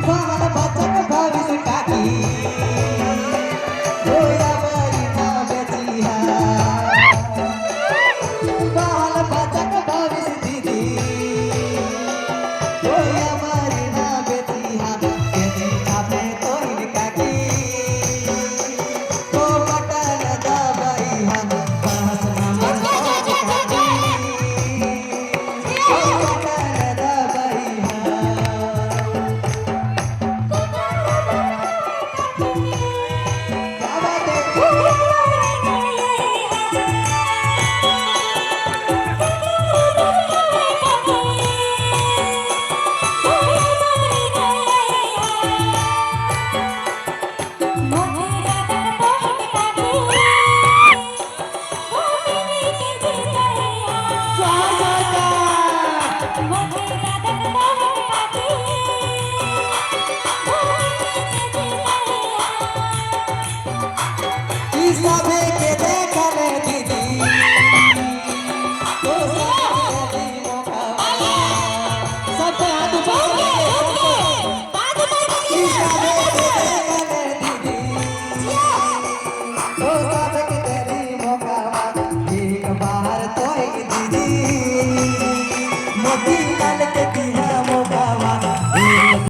बाल बच्चन भविष्य काकी होया बरी ना बेचिया बाल बच्चन भविष्य दीदी होया बरी ना बेचिया यदि आपने तो इनका की तो बटन दबाई हम बहस ना मन काकी तो बटन दबाई सबे